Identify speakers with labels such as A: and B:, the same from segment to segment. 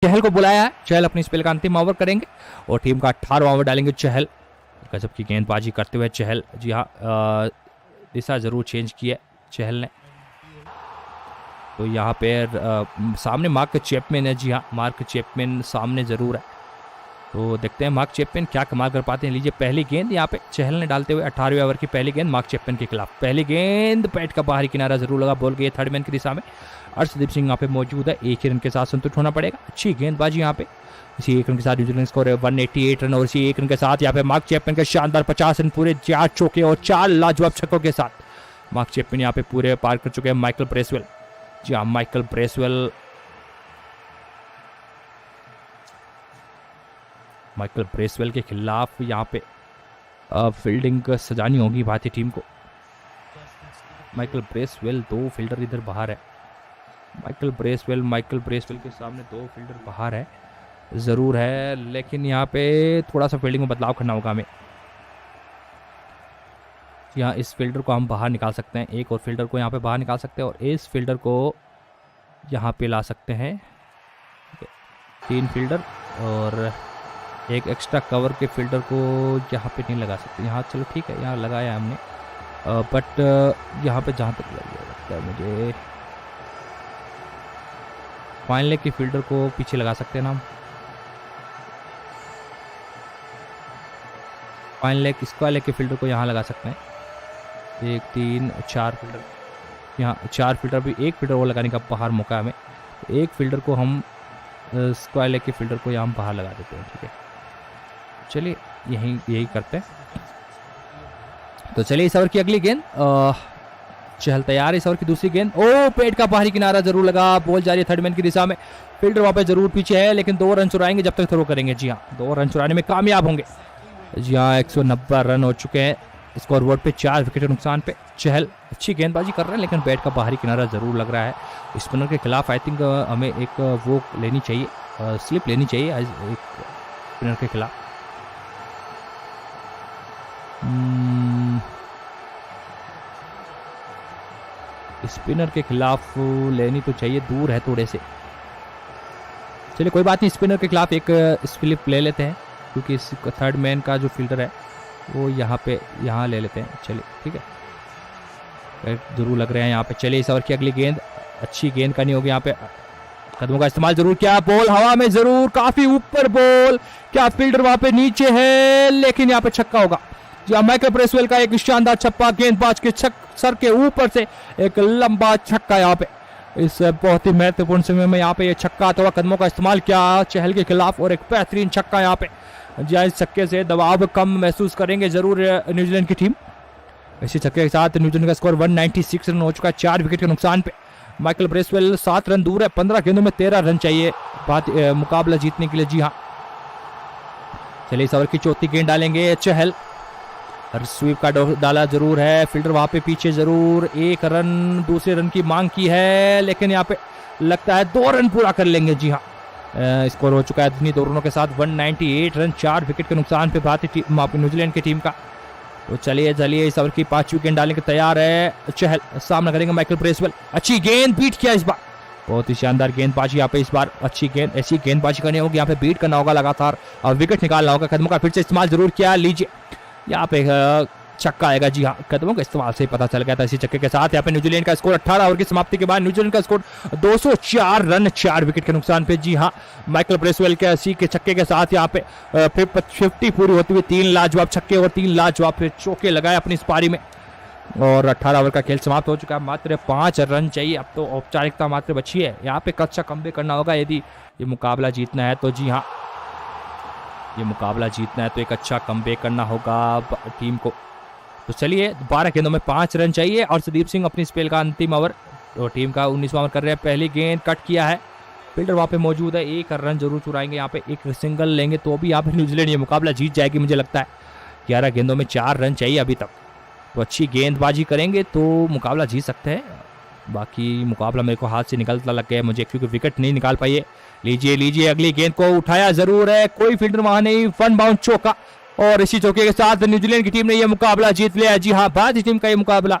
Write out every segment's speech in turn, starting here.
A: चहल को बुलाया है। चहल अपनी स्पेल का अंतिम ओवर करेंगे और टीम का 18वां ओवर डालेंगे चहल। गजब की गेंदबाजी करते हुए चहल, जी हाँ, दिशा जरूर चेंज की है चहल ने। तो यहाँ पे सामने मार्क चैपमैन है, जी हाँ, मार्क चैपमैन सामने जरूर है। तो देखते हैं मार्क चैपमैन क्या कमाल कर पाते हैं। लीजिए पहली गेंद यहाँ पे चहल ने डालते हुए 18वें ओवर की पहली गेंद मार्क चैपमैन के खिलाफ। पहली गेंद पैट का बाहरी किनारा जरूर लगा, बॉल गई थर्ड मैन की दिशा में। अर्शदीप सिंह यहाँ पे मौजूद है, एक ही रन के साथ संतुष्ट होना पड़ेगा। अच्छी गेंदबाजी यहाँ पे, इसी एक रन के साथ न्यूजीलैंड स्कोर 188 रन और इसी एक रन के साथ यहाँ पे मार्क चैपमैन के शानदार 50 रन पूरे 4 चौके और 4 लाजवाब छक्कों के साथ मार्क चैपमैन यहाँ पे पूरे पार कर चुके हैं माइकल ब्रेसवेल। जी हाँ, माइकल ब्रेसवेल के खिलाफ यहाँ पे फील्डिंग सजानी होगी भारतीय टीम को। माइकल ब्रेसवेल, 2 फील्डर इधर बाहर है। माइकल ब्रेसवेल के सामने 2 फील्डर बाहर है जरूर है, लेकिन यहाँ पे थोड़ा सा फील्डिंग में बदलाव करना होगा हमें। यहाँ इस फील्डर को हम बाहर निकाल सकते हैं, एक और फील्डर को यहाँ पे बाहर निकाल सकते हैं और इस फील्डर को यहाँ पे ला सकते हैं। 3 फील्डर और एक एक्स्ट्रा कवर के फील्डर को यहाँ पे नहीं लगा सकते। यहाँ चलो ठीक है, यहाँ लगाया हमने, बट यहाँ पे जहाँ तक लगता है मुझे फाइन लेग के फील्डर को पीछे लगा सकते हैं ना हम। फाइन लेग, स्क्वायर लेग के फील्डर को यहाँ लगा सकते हैं। 1 3 4 फील्डर, यहाँ 4 फील्डर भी, एक फील्डर और लगाने का बाहर मौका है हमें। एक फील्डर को हम स्क्वायर लेग के फील्डर को यहाँ बाहर लगा देते हैं, ठीक है। चलिए यही करते हैं। तो चलिए इस ओवर की अगली गेंद, चहल तैयार है। इस ओवर की दूसरी गेंद, ओ पेट का बाहरी किनारा जरूर लगा, बॉल जा रही है थर्ड मैन की दिशा में। फील्डर वहां पे जरूर पीछे है, लेकिन 2 रन चुराएंगे जब तक थ्रो करेंगे। जी हाँ, 2 रन चुराने में कामयाब होंगे। जी हाँ, 190 रन हो चुके हैं स्कोर बोर्ड पे, 4 विकेट के नुकसान पे। चहल अच्छी गेंदबाजी कर रहे हैं, लेकिन बैट का बाहरी किनारा जरूर लग रहा है। स्पिनर के खिलाफ आई थिंक हमें एक वो लेनी चाहिए, स्लिप लेनी चाहिए एक स्पिनर के खिलाफ। स्पिनर के खिलाफ लेनी तो चाहिए, दूर है थोड़े से। चलिए कोई बात नहीं, स्पिनर के खिलाफ एक स्लिप ले लेते हैं, क्योंकि इस थर्ड मैन का जो फील्डर है वो यहाँ ले लेते हैं। चलिए ठीक है, जरूर लग रहे हैं यहाँ पे। चलिए इस ओवर की अगली गेंद, अच्छी गेंद करनी होगी यहाँ पे, कदमों का इस्तेमाल जरूर किया, बॉल हवा में जरूर, काफी ऊपर बॉल, क्या फील्डर वहां पे नीचे है, लेकिन यहाँ पे छक्का होगा। माइकल ब्रेसवेल का एक शानदार छक्का, गेंदबाज के सर के ऊपर से एक लंबा छक्का यहाँ पे, इस बहुत ही महत्वपूर्ण समय में यहाँ पे ये छक्का, थोड़ा कदमों का इस्तेमाल किया चहल के खिलाफ और एक बेहतरीन छक्का यहाँ पे। जी इस छक्के से दबाव कम महसूस करेंगे जरूर न्यूजीलैंड की टीम। इसी छक्के के साथ न्यूजीलैंड का स्कोर 196 रन हो चुका है, 4 विकेट के नुकसान पे। माइकल ब्रेसवेल 7 रन दूर है, 15 गेंदों में 13 रन चाहिए मुकाबला जीतने के लिए। जी हाँ, चलिए इस ओवर की चौथी गेंद डालेंगे चहल, स्वीप का डाला जरूर है, फील्डर वहां पे पीछे जरूर, 1 रन दूसरे रन की मांग की है, लेकिन यहाँ पे लगता है 2 रन पूरा कर लेंगे। जी हाँ, स्कोर हो चुका है इतनी 2 रनों के साथ 198 रन, 4 विकेट के नुकसान पे भारतीय न्यूजीलैंड की टीम का। तो चलिए इस ओवर की 5वीं गेंद डालने के तैयार है चहल, सामना करेंगे माइकल ब्रेसवेल। अच्छी गेंद, बीट किया इस बार, बहुत ही शानदार गेंदबाजी यहाँ पे इस बार। अच्छी गेंद, ऐसी गेंदबाजी करनी होगी, यहाँ पे बीट करना होगा लगातार और विकेट निकालना होगा। कदमों का फिर से इस्तेमाल जरूर किया, लीजिए यहाँ पे छक्का आएगा। जी हाँ, कदमों के इस्तेमाल से पता चल गया था। इसी छक्के के साथ यहाँ पे न्यूजीलैंड का स्कोर 18 ओवर की समाप्ति के बाद न्यूजीलैंड का स्कोर 204 रन, 4 विकेट के नुकसान पे। जी हाँ, माइकल ब्रेसवेल के इसी के छक्के के साथ यहाँ पे 50 पूरी होती हुई 3 लाजवाब छक्के और 3 लाजवाब चौके लगाए अपनी इस पारी में, और 18 ओवर का खेल समाप्त हो चुका है। मात्र 5 रन चाहिए, अब तो औपचारिकता मात्र बची है। यहाँ पे कच्चा कमबैक करना होगा यदि ये मुकाबला जीतना है तो। जी हाँ, ये मुकाबला जीतना है तो एक अच्छा कमबैक करना होगा टीम को। तो चलिए 12 गेंदों में 5 रन चाहिए और अर्शदीप सिंह अपनी स्पेल का अंतिम ओवर, तो टीम का 19वां ओवर कर रहे हैं। पहली गेंद कट किया है, फील्डर वहां पे मौजूद है, 1 रन जरूर चुराएंगे यहाँ पे, एक सिंगल लेंगे तो भी यहाँ पे न्यूजीलैंड ये मुकाबला जीत जाएगी मुझे लगता है। 11 गेंदों में 4 रन चाहिए अभी तक, तो अच्छी गेंदबाजी करेंगे तो मुकाबला जीत सकते हैं। बाकी मुकाबला मेरे को हाथ से निकलता लग गया मुझे, क्योंकि विकेट नहीं निकाल पाइए। लीजिए अगली गेंद को उठाया जरूर है, कोई फील्डर वहां नहीं, 1 बाउंड चौका, और इसी चौके के साथ न्यूजीलैंड की टीम ने यह मुकाबला जीत लिया है। जी हाँ, भारतीय टीम का ये मुकाबला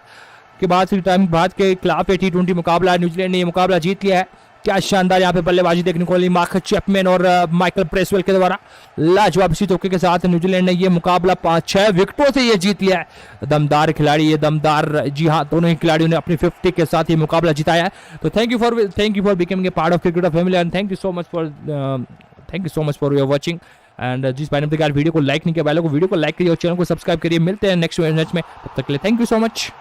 A: के बाद भारत के खिलाफ T20 मुकाबला न्यूजीलैंड ने यह मुकाबला जीत लिया है। क्या शानदार यहाँ पे बल्लेबाजी देखने को मिली मार्क चैपमैन और माइकल प्रेसवेल के द्वारा। लाजवाब सी चौके के साथ न्यूजीलैंड ने ये मुकाबला 5-6 विकेटों से ये जीत लिया है। दमदार खिलाड़ी, ये दमदार, जी हाँ, दोनों ही खिलाड़ियों ने अपनी 50 के साथ ये मुकाबला जिताया है। तो thank you for becoming a part of cricketer family and thank you so much for your watching. And जिस भाई ने यार वीडियो को लाइक नहीं किया, भाई को वीडियो को लाइक करिए और चैनल को सब्सक्राइब करिए। मिलते हैं नेक्स्ट मैच में, तब तक के लिए thank you so much.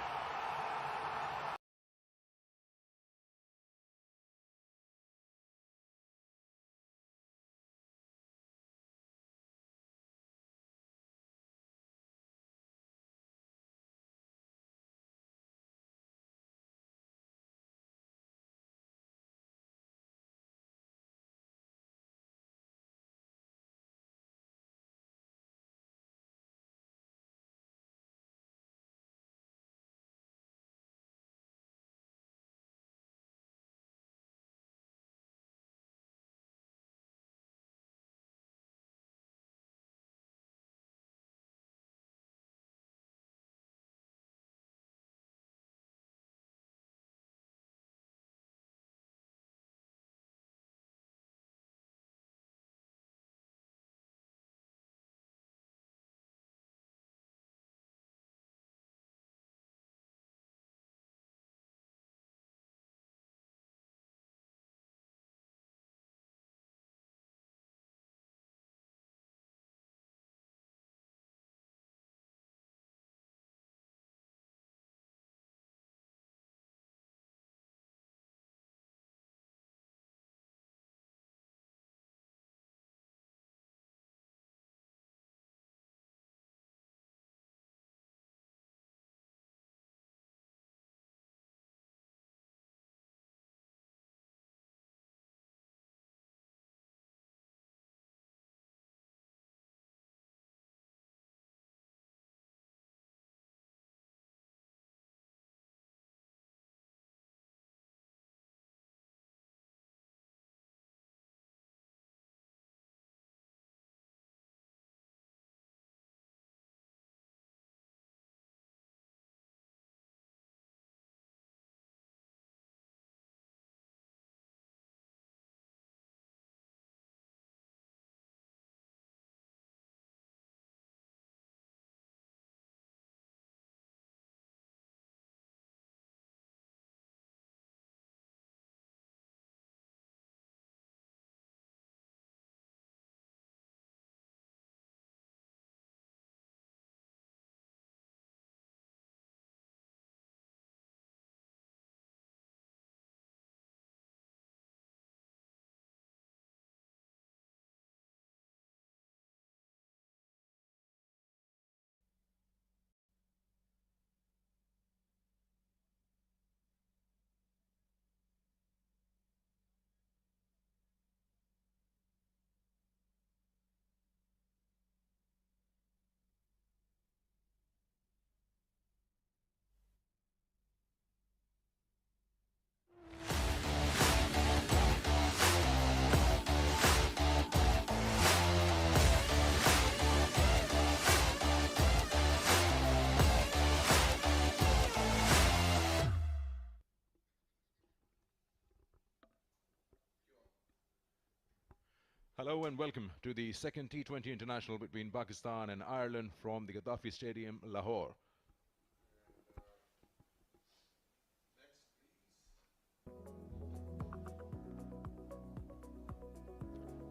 B: Hello and welcome to the second T20 international between Pakistan and Ireland from the Gaddafi Stadium, Lahore.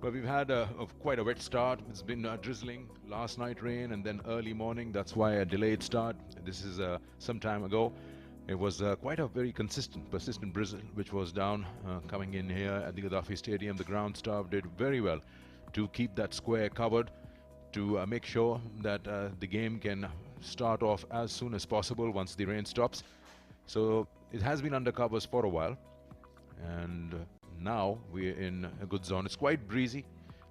B: Well, we've had quite a wet start. It's been drizzling, last night rain, and then early morning. That's why a delayed start. This is some time ago. It was quite a very persistent drizzle, which was down coming in here at the Gaddafi Stadium. The ground staff did very well to keep that square covered, to make sure that the game can start off as soon as possible once the rain stops. So it has been under covers for a while, and now we're in a good zone. It's quite breezy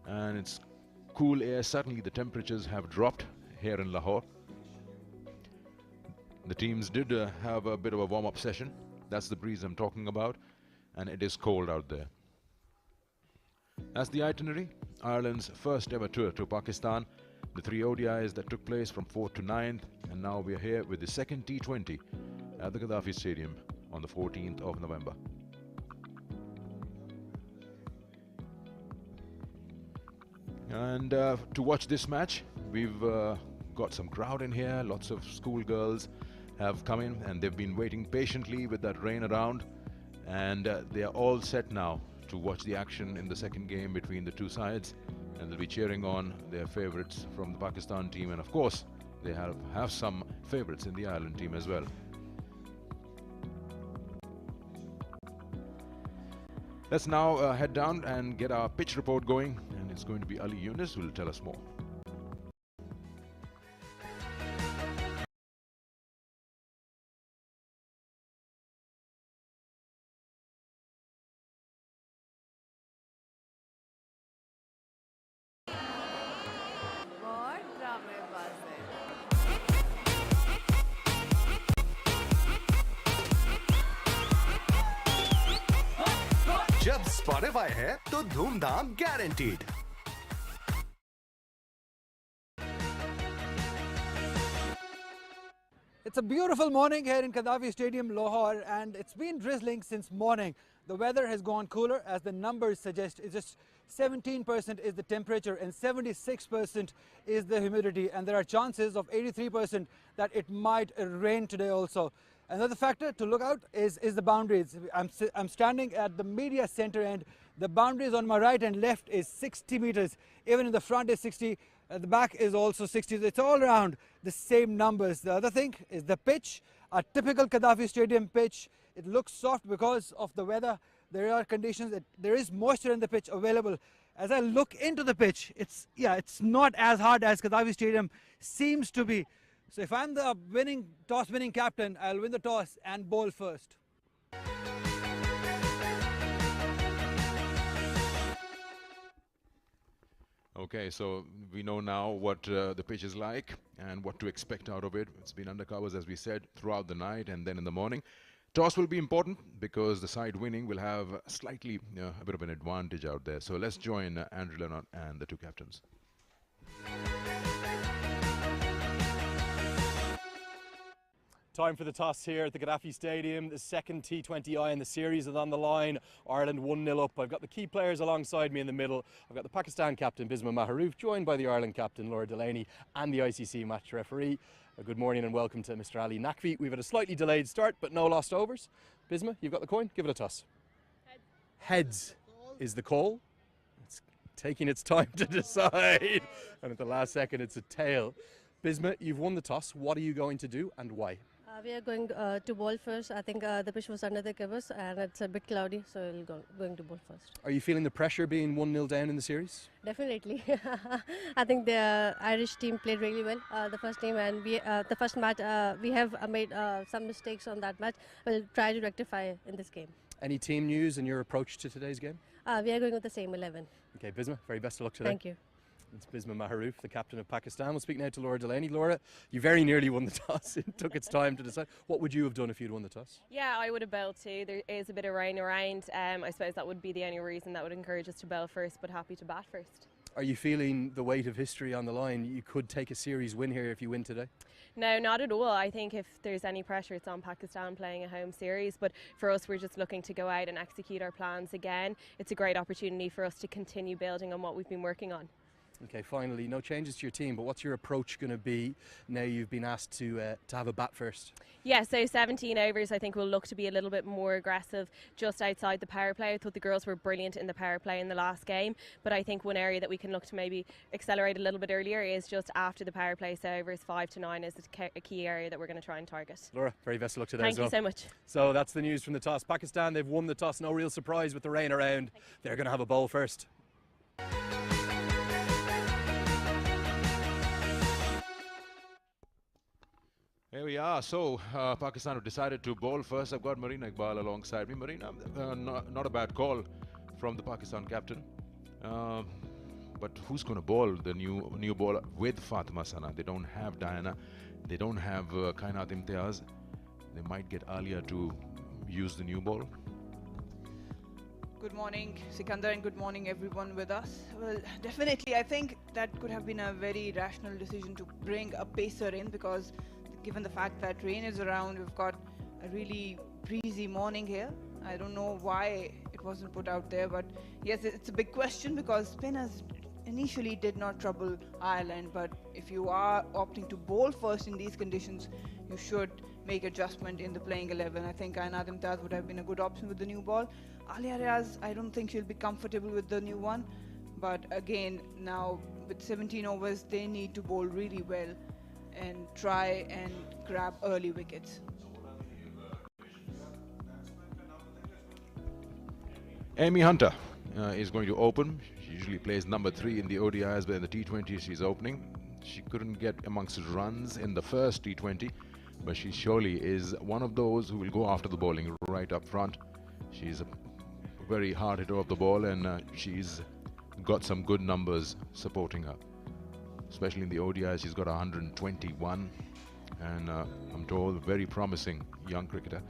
B: and it's cool air. Certainly the temperatures have dropped here in Lahore. The teams did have a bit of a warm-up session. That's the breeze I'm talking about, and it is cold out there. That's the itinerary. Ireland's first ever tour to Pakistan, the 3 ODIs that took place from 4th to 9th, and now we're here with the second T20 at the Gaddafi Stadium on the 14th of November. And to watch this match, we've got some crowd in here. Lots of schoolgirls have come in and they've been waiting patiently with that rain around. And they are all set now to watch the action in the second game between the two sides. And they'll be cheering on their favorites from the Pakistan team. And of course, they have some favorites in the Ireland team as well. Let's now head down and get our pitch report going, and it's going to be Ali Yunus who will tell us more.
C: जब Spotify है तो धूमधाम guaranteed.
D: It's a beautiful morning here in Gaddafi Stadium, Lahore, and it's been drizzling since morning. The weather has gone cooler, as the numbers suggest. It's just 17% is the temperature and 76% is the humidity, and there are chances of 83% that it might rain today also. Another factor to look out is the boundaries. I'm standing at the media center, and the boundaries on my right and left is 60 meters. Even in the front is 60. The back is also 60. It's all around the same numbers. The other thing is the pitch, a typical Gaddafi Stadium pitch. It looks soft because of the weather. There are conditions that there is moisture in the pitch available. As I look into the pitch, it's not as hard as Gaddafi Stadium seems to be. So if I'm the toss winning captain, I'll win the toss and bowl first.
B: Okay, so we know now what the pitch is like and what to expect out of it. It's been undercovers, as we said, throughout the night and then in the morning. Toss will be important because the side winning will have slightly a bit of an advantage out there. So let's join Andrew Leonard and the two captains.
E: Time for the toss here at the Gaddafi Stadium. The second T20I in the series is on the line. Ireland 1-0 up. I've got the key players alongside me in the middle. I've got the Pakistan captain, Bisma Maharouf, joined by the Ireland captain, Laura Delaney, and the ICC match referee. Good morning and welcome to Mr. Ali Naqvi. We've had a slightly delayed start, but no lost overs. Bisma, you've got the coin. Give it a toss. Heads is the call. It's taking its time to decide. And at the last second, it's a tail. Bisma, you've won the toss. What are you going to do and why?
F: We are going to bowl first. I think the pitch was under the covers and it's a bit cloudy, so we're going to bowl first.
E: Are you feeling the pressure being 1-0 down in the series?
F: Definitely. I think the Irish team played really well, the first team, and the first match we have made some mistakes on that match. We'll try to rectify in this game.
E: Any team news and your approach to today's game?
F: We are going with the same 11.
E: Okay, Bisma, very best of luck today.
F: Thank you.
E: It's Bisma Maharouf, the captain of Pakistan. We'll speak now to Laura Delaney. Laura, you very nearly won the toss. It took its time to decide. What would you have done if you'd won the toss?
G: Yeah, I would have bowled too. There is a bit of rain around. I suppose that would be the only reason that would encourage us to bowl first, but happy to bat first.
E: Are you feeling the weight of history on the line? You could take a series win here if you win today?
G: No, not at all. I think if there's any pressure, it's on Pakistan playing a home series. But for us, we're just looking to go out and execute our plans again. It's a great opportunity for us to continue building on what we've been working on.
E: Okay, finally, no changes to your team, but what's your approach going to be now you've been asked to have a bat first?
G: Yeah, so 17 overs, I think we'll look to be a little bit more aggressive just outside the power play. I thought the girls were brilliant in the power play in the last game, but I think one area that we can look to maybe accelerate a little bit earlier is just after the power play. So overs 5 to 9 is a key area that we're going to try and target.
E: Laura, very best of luck today.
G: Thank you so much.
E: So that's the news from the toss. Pakistan, they've won the toss. No real surprise with the rain around. They're going to have a bowl first.
B: Here we are. So Pakistan have decided to bowl first. I've got Marina Iqbal alongside me. Marina, not a bad call from the Pakistan captain. But who's going to bowl the new bowler with Fatima Sana? They don't have Diana. They don't have Kainat Imtiaz. They might get Alia to use the new ball.
H: Good morning, Sikandar, and good morning everyone with us. Well, definitely I think that could have been a very rational decision to bring a pacer in, because given the fact that rain is around, we've got a really breezy morning here. I don't know why it wasn't put out there, but yes, it's a big question because spin has initially did not trouble Ireland, but if you are opting to bowl first in these conditions, you should make adjustment in the playing 11. I think Aina Mumtaz would have been a good option with the new ball. Alia Riaz, I don't think she'll be comfortable with the new one, but again, now with 17 overs, they need to bowl really well and try and grab early wickets.
B: Amy Hunter is going to open. She usually plays number 3 in the ODIs, but in the T20 she's opening. She couldn't get amongst runs in the first T20, but she surely is one of those who will go after the bowling right up front. She's a very hard hitter of the ball, and she's got some good numbers supporting her. Especially in the ODIs, she's got 121, and I'm told very promising young cricketer.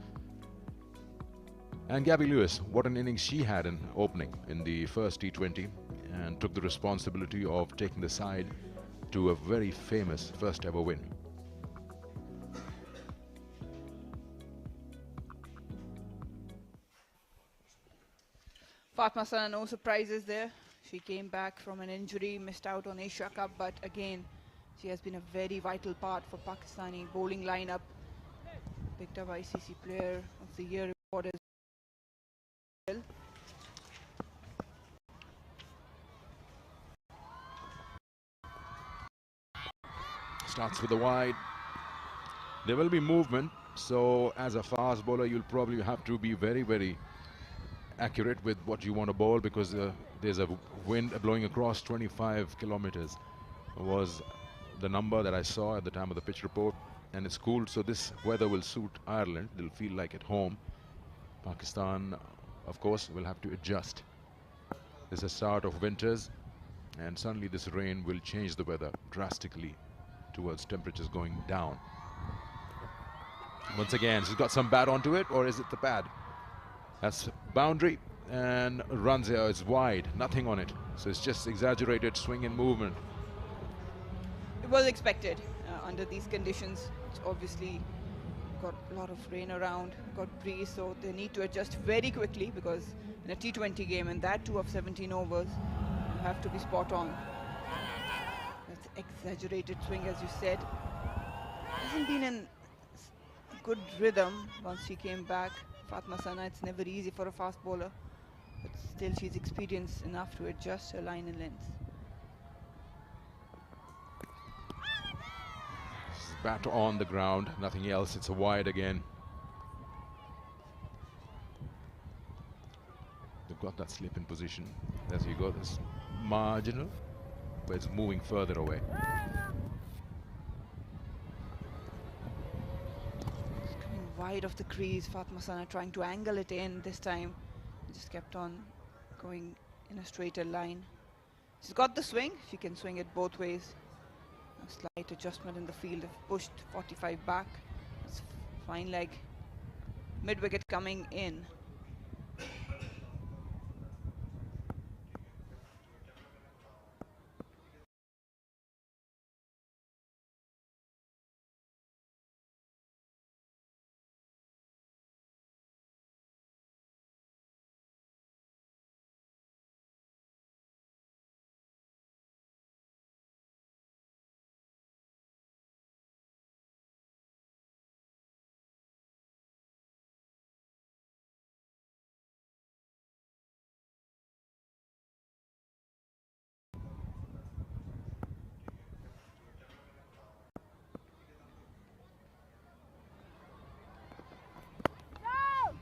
B: And Gabby Lewis, what an innings she had in opening in the first T20, and took the responsibility of taking the side to a very famous first ever win.
H: Fatma Sana, no surprises there. She came back from an injury, missed out on Asia Cup, but again, she has been a very vital part for Pakistani bowling lineup. Picked up ICC Player of the Year award as well.
B: Starts with the wide. There will be movement, so as a fast bowler, you'll probably have to be very, very accurate with what you want to bowl, because there's a wind blowing across 25 kilometers was the number that I saw at the time of the pitch report, and it's cool, so this weather will suit Ireland. They'll feel like at home. Pakistan, of course, will have to adjust. This is the start of winters, and suddenly this rain will change the weather drastically towards temperatures going down. Once again, she's got some bat onto it, or is it the pad? That's boundary, and runs here. It's wide, nothing on it, so it's just exaggerated swing and movement.
H: It was expected under these conditions. It's obviously got a lot of rain around, got breeze, so they need to adjust very quickly, because in a T20 game, and that too of 17 overs, you have to be spot on. That's exaggerated swing, as you said. Hasn't been in good rhythm once she came back. Fatma Sana, it's never easy for a fast bowler, but still she's experienced enough to adjust her line and length.
B: Bat on the ground, nothing else. It's a wide again. They've got that slip in position. As you go, this marginal, but it's moving further away.
H: Wide of the crease, Fatma Sana trying to angle it in this time. Just kept on going in a straighter line. She's got the swing, she can swing it both ways. A slight adjustment in the field, pushed 45 back. It's fine leg. Mid wicket coming in.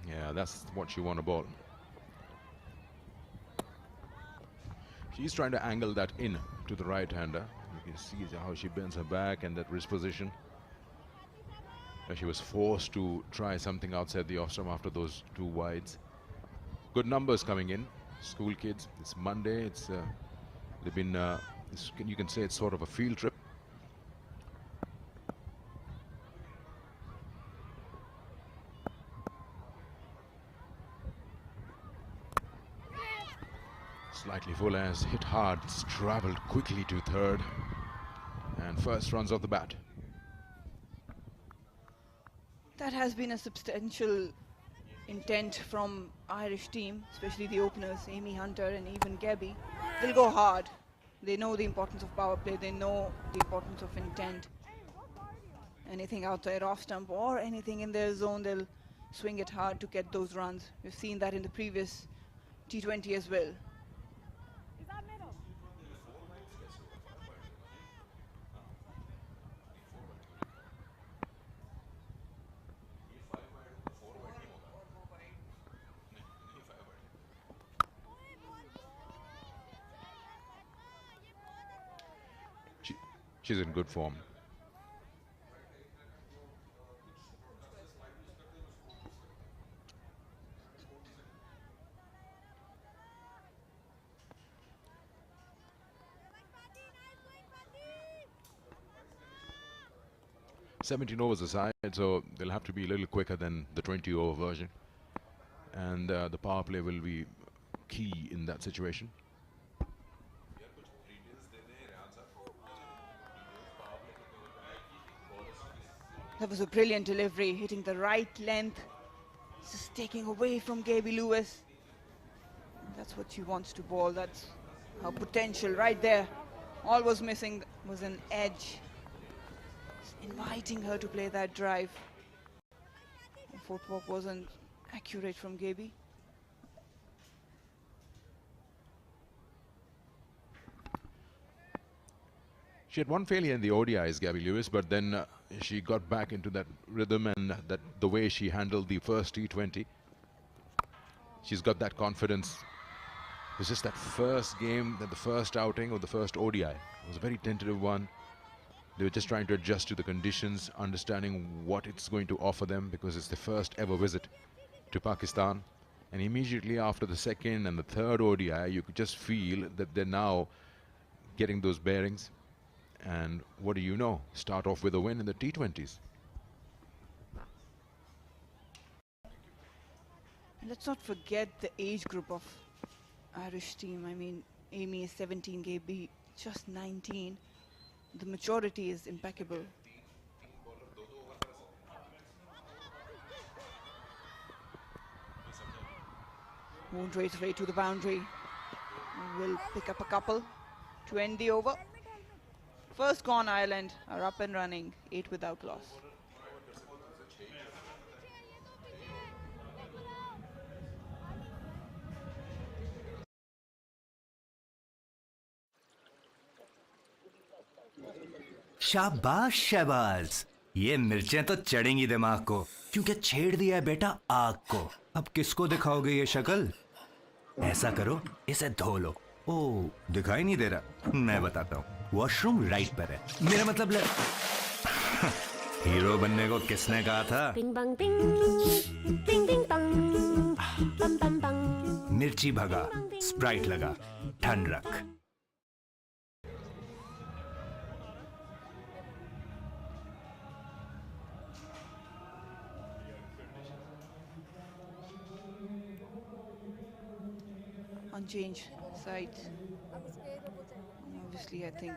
B: Yeah, that's what you want to bowl. She's trying to angle that in to the right-hander. You can see how she bends her back and that wrist position. She was forced to try something outside the off-stump after those two wides. Good numbers coming in. School kids. It's Monday. It's they've been. You can say it's sort of a field trip. Slightly full as hit hard. It's travelled quickly to third. And first runs off the bat.
H: That has been a substantial intent from Irish team, especially the openers, Amy Hunter and even Gabby. They'll go hard. They know the importance of power play. They know the importance of intent. Anything outside off stump or anything in their zone, they'll swing it hard to get those runs. We've seen that in the previous T20 as well.
B: She's in good form. "17 overs aside, so they'll have to be a little quicker than the 20-over version. And the power play will be key in that situation.
H: That was a brilliant delivery, hitting the right length, just taking away from Gaby Lewis. That's what she wants to bowl. That's her potential right there. All was missing was an edge, just inviting her to play that drive. The footwork wasn't accurate from Gaby.
B: She had one failure in the ODIs, Gaby Lewis, but then she got back into that rhythm, and that the way she handled the first T20. She's got that confidence. It was just that first game, that the first outing of the first ODI. It was a very tentative one. They were just trying to adjust to the conditions, understanding what it's going to offer them, because it's the first ever visit to Pakistan. And immediately after the second and the third ODI, you could just feel that they're now getting those bearings. And what do you know? Start off with a win in the T20s.
H: And let's not forget the age group of Irish team. I mean, Amy is 17, Gaby just 19. The maturity is impeccable. Won't race away to the boundary. Will pick up a couple to end the over. First gone, Ireland are up and running, 8 without loss.
C: शाबाश शहबाज, ये मिर्चें तो चढ़ेंगी दिमाग को, क्योंकि छेड़ दिया है बेटा आग को। अब किसको दिखाओगे ये शक्ल? ऐसा करो, इसे धो लो। ओ, दिखाई नहीं दे रहा? मैं बताता हूँ। वॉशरूम राइट पर है। मेरा मतलब हीरो बनने को किसने कहा था?
I: पिंग बंग पिंग, पिंग पिंग पंग, पम पम पंग।
C: मिर्ची भगा, स्प्राइट लगा, ठंड रख।
H: Unchanged sides. Obviously, I think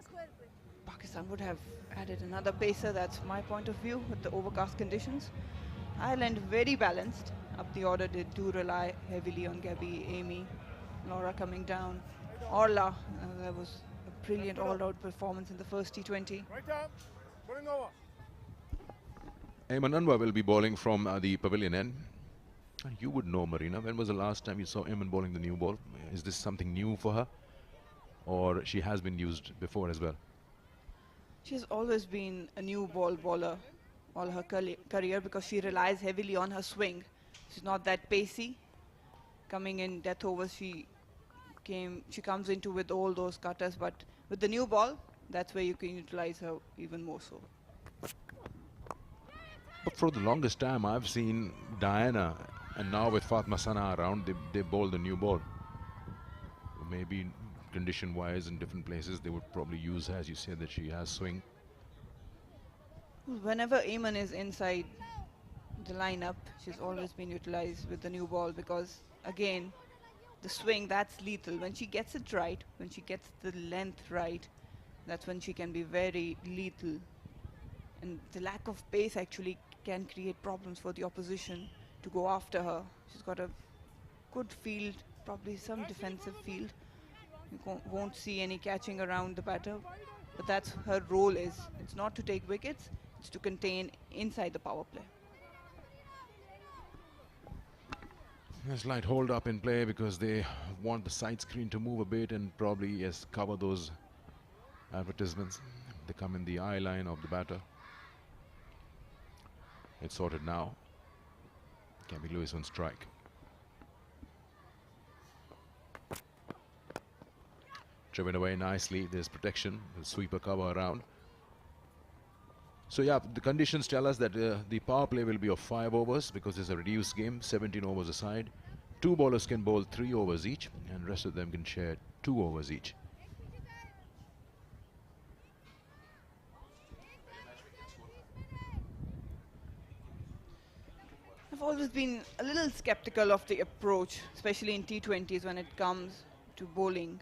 H: Pakistan would have added another pacer. That's my point of view with the overcast conditions. Ireland very balanced. Up the order, they do rely heavily on Gaby, Amy, Laura coming down. Orla, that was a brilliant all-round performance in the first T20.
B: Ayman Anwar will be bowling from the pavilion end. You would know, Marina, when was the last time you saw Ayman bowling the new ball? Is this something new for her? Or she has been used before as well?
H: She's always been a new ball bowler all her career because she relies heavily on her swing. She's not that pacey. Coming in death overs, she comes into with all those cutters, but with the new ball, that's where you can utilize her even more so.
B: But for the longest time, I've seen Diana, and now with Fatma Sana around, they bowl the new ball. Maybe condition-wise in different places, they would probably use her, as you said, that she has swing.
H: Whenever Ayman is inside the lineup, she's always been utilized with the new ball because, again, the swing, that's lethal. When she gets it right, when she gets the length right, that's when she can be very lethal. And the lack of pace actually can create problems for the opposition to go after her. She's got a good field, probably some defensive field. You won't see any catching around the batter, but that's her role is. It's not to take wickets, it's to contain inside the power play.
B: A slight hold up in play because they want the side screen to move a bit and probably, yes, cover those advertisements. They come in the eye line of the batter. It's sorted now. Gabby Lewis on strike. Driven away nicely. There's protection. The sweeper cover around. So yeah, the conditions tell us that the power play will be of 5 overs because it's a reduced game, 17 overs aside. 2 bowlers can bowl 3 overs each, and rest of them can share 2 overs each.
H: I've always been a little skeptical of the approach, especially in T20s when it comes to bowling.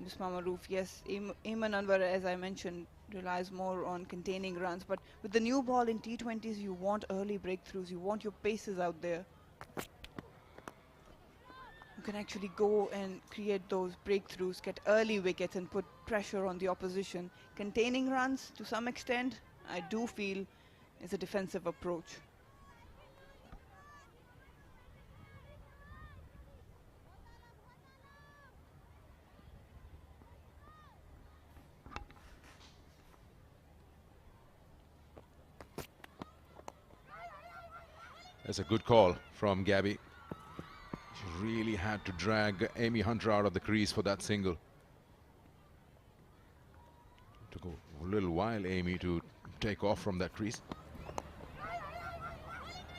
H: Bisma Maroof, yes, Ayman Anwar, as I mentioned, relies more on containing runs, but with the new ball in T20s, you want early breakthroughs, you want your paces out there. You can actually go and create those breakthroughs, get early wickets and put pressure on the opposition. Containing runs, to some extent, I do feel is a defensive approach.
B: That's a good call from Gabby. She really had to drag Amy Hunter out of the crease for that single. Took a little while, Amy, to take off from that crease.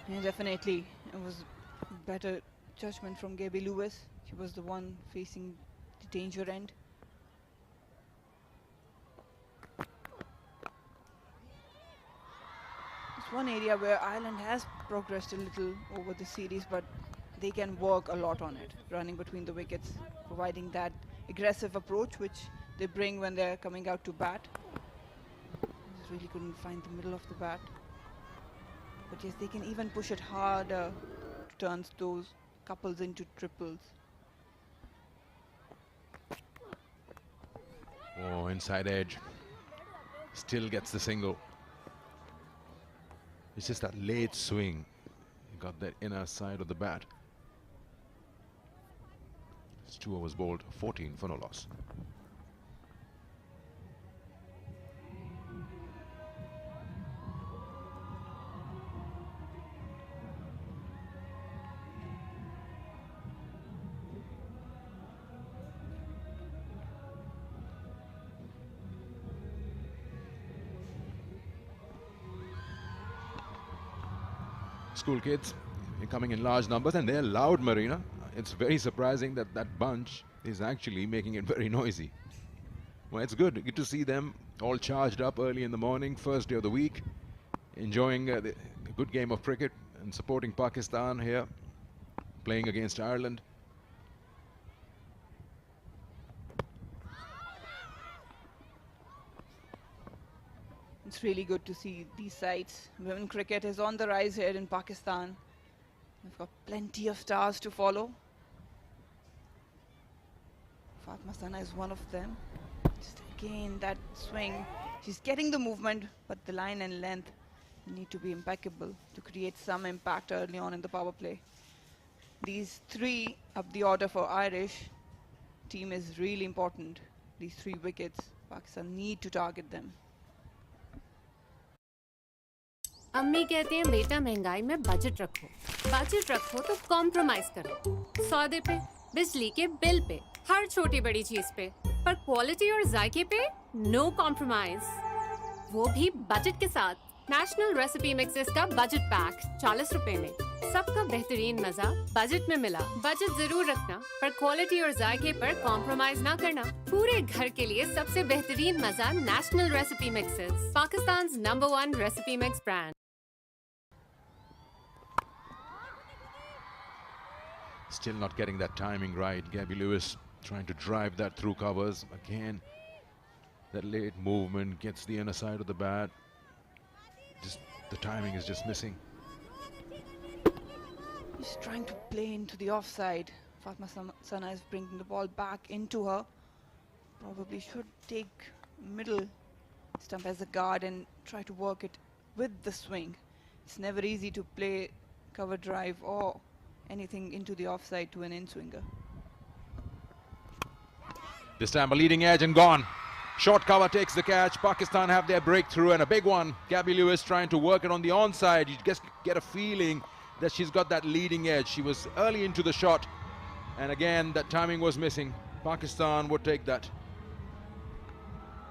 H: Yeah, definitely. It was better judgment from Gabby Lewis. She was the one facing the danger end. It's one area where Ireland has progressed a little over the series, but they can work a lot on it, running between the wickets, providing that aggressive approach which they bring when they're coming out to bat. Just really couldn't find the middle of the bat. But yes, they can even push it harder to turn those couples into triples.
B: Oh, inside edge. Still gets the single. It's just that late swing. He got that inner side of the bat. It's 2 overs bowled, 14 for no loss. School kids coming in large numbers, and they're loud, Marina. It's very surprising that that bunch is actually making it very noisy. Well, it's good to see them all charged up early in the morning, first day of the week, enjoying a good game of cricket and supporting Pakistan here, playing against Ireland.
H: It's really good to see these sides. Women cricket is on the rise here in Pakistan. We've got plenty of stars to follow. Fatma Sana is one of them. Just again, that swing. She's getting the movement, but the line and length need to be impeccable to create some impact early on in the power play. These 3 up the order for Irish team is really important. These 3 wickets, Pakistan need to target them.
J: अम्मी कहती हैं बेटा महंगाई में budget रखो तो compromise करो सौदे पे बिजली के बिल पे हर छोटी बड़ी चीज पे पर क्वालिटी और जायके पे नो कॉम्प्रोमाइज वो भी बजट के साथ नेशनल रेसिपी मिक्सेस का बजट पैक 40 रुपए में सबका बेहतरीन मजा बजट में मिला बजट जरूर रखना पर क्वालिटी और जायके पर कॉम्प्रोमाइज ना करना पूरे घर के लिए सबसे बेहतरीन मजा national recipe mixes Pakistan's number 1 recipe mix brand
B: Still not getting that timing right. Gabby Lewis trying to drive that through covers. Again, that late movement gets the inner side of the bat. Just the timing is just missing.
H: He's trying to play into the offside. Fatma Sana is bringing the ball back into her. probably should take middle stump as a guard and try to work it with the swing. It's never easy to play cover drive or anything into the offside to an in-swinger.
B: This time a leading edge and gone. Short cover takes the catch. Pakistan have their breakthrough and a big one. Gabby Lewis trying to work it on the onside. You just get a feeling that she's got that leading edge. She was early into the shot, and again that timing was missing. Pakistan would take that.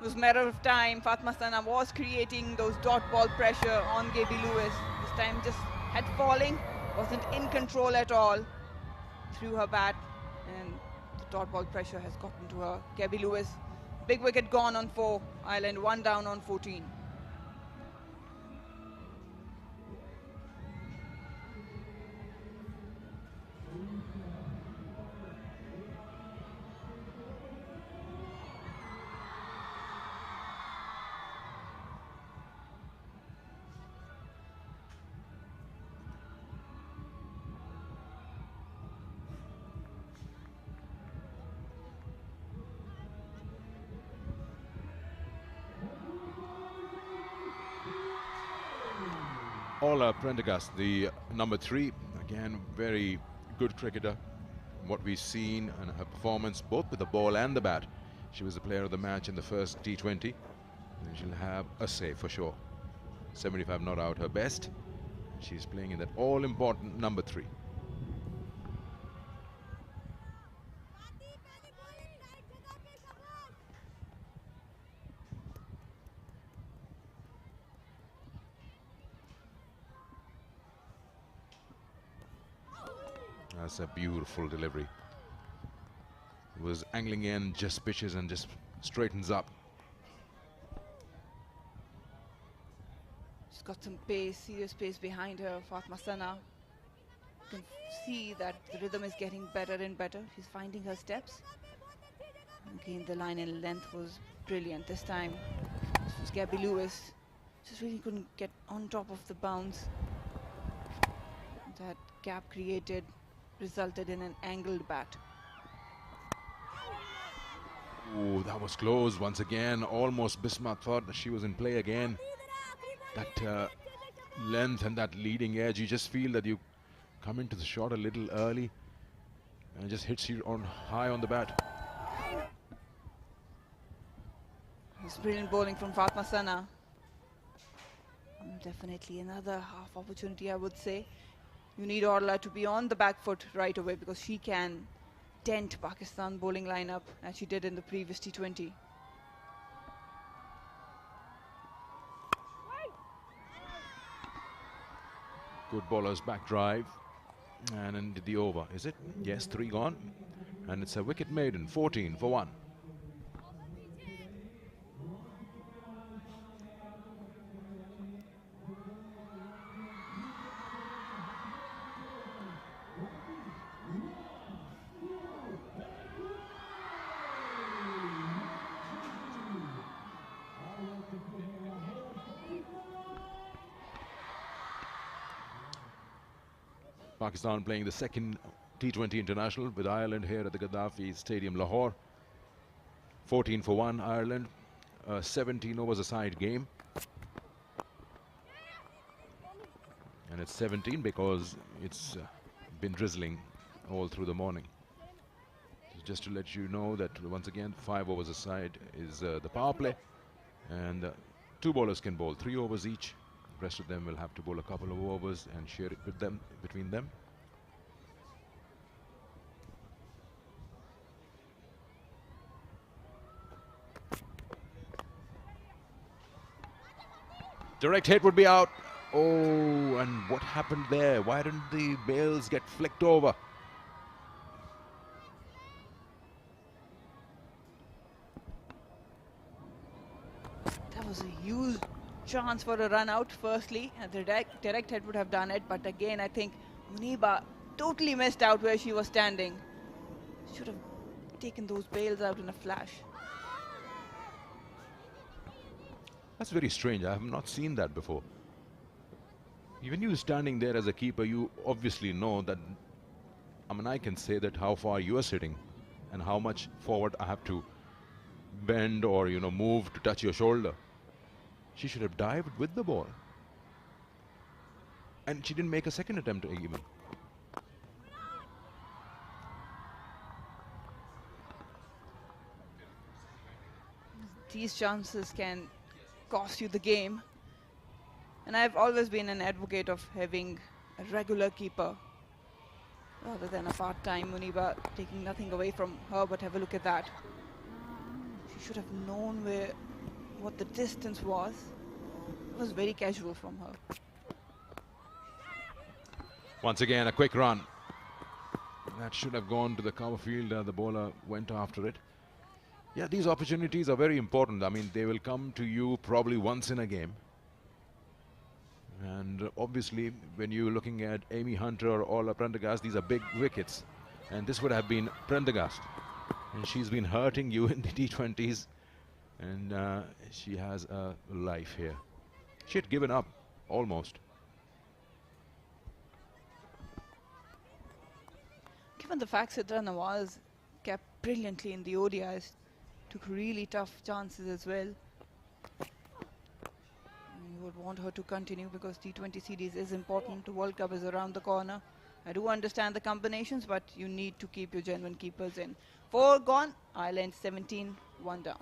H: It was a matter of time. Fatma Sana was creating those dot ball pressure on Gabby Lewis. This time just had falling, wasn't in control at all. Threw her bat and the dot ball pressure has gotten to her. Gabby Lewis, big wicket gone on 4. Ireland 1 down on 14.
B: Ola Prendergast, the number 3, again very good cricketer. What we've seen and her performance both with the ball and the bat. She was the player of the match in the first T20, and she'll have a say for sure. 75 not out her best. She's playing in that all-important number 3. That's a beautiful delivery. It was angling in, just pitches and just straightens up.
H: She's got some pace, serious pace behind her, Fatma Sana. You can see that the rhythm is getting better and better. She's finding her steps. Again, the line and length was brilliant this time. This was Gabby Lewis. Just really couldn't get on top of the bounce. That gap created resulted in an angled bat.
B: Oh, that was close once again. Almost Bismarck thought that she was in play again. That length and that leading edge, you just feel that you come into the shot a little early and it just hits you on high on the bat.
H: It's brilliant bowling from Fatma Sana. Definitely another half opportunity, I would say. You need Orla to be on the back foot right away because she can dent Pakistan bowling lineup as she did in the previous T20.
B: Good bowler's back drive and into the over. Is it? Yes, 3 gone. And it's a wicket maiden, 14 for 1. Pakistan playing the second T20 international with Ireland here at the Gaddafi Stadium, Lahore. 14 for 1 Ireland, 17 overs a side game. And it's 17 because it's been drizzling all through the morning. So just to let you know that once again 5 overs a side is the power play, and 2 bowlers can bowl 3 overs each. The rest of them will have to bowl a couple of overs and share it with them, between them. Direct hit would be out. Oh, and what happened there? Why didn't the bails get flicked over?
H: That was a huge chance for a run out firstly, and the direct hit would have done it, but again I think Muniba totally missed out where she was standing. Should have taken those bails out in a flash.
B: That's very strange. I have not seen that before. When you're standing there as a keeper, you obviously know that, I mean, I can say that how far you are sitting and how much forward I have to bend or, you know, move to touch your shoulder. She should have dived with the ball. And she didn't make a second attempt even.
H: These chances can cost you the game. And I've always been an advocate of having a regular keeper rather than a part-time Muniba, taking nothing away from her, but have a look at that. She should have known what the distance was. It was very casual from her.
B: Once again, a quick run. That should have gone to the cover field. The bowler went after it. Yeah, these opportunities are very important. I mean, they will come to you probably once in a game. And obviously, when you're looking at Amy Hunter or Ola Prendergast, these are big wickets. And this would have been Prendergast. And she's been hurting you in the T20s. And she has a life here. She had given up, almost.
H: Given the fact Sidra Nawaz kept brilliantly in the ODIs, took really tough chances as well. You would want her to continue because T20 series is important. The World Cup is around the corner. I do understand the combinations, but you need to keep your genuine keepers in. 4 gone, Ireland 17, 1 down.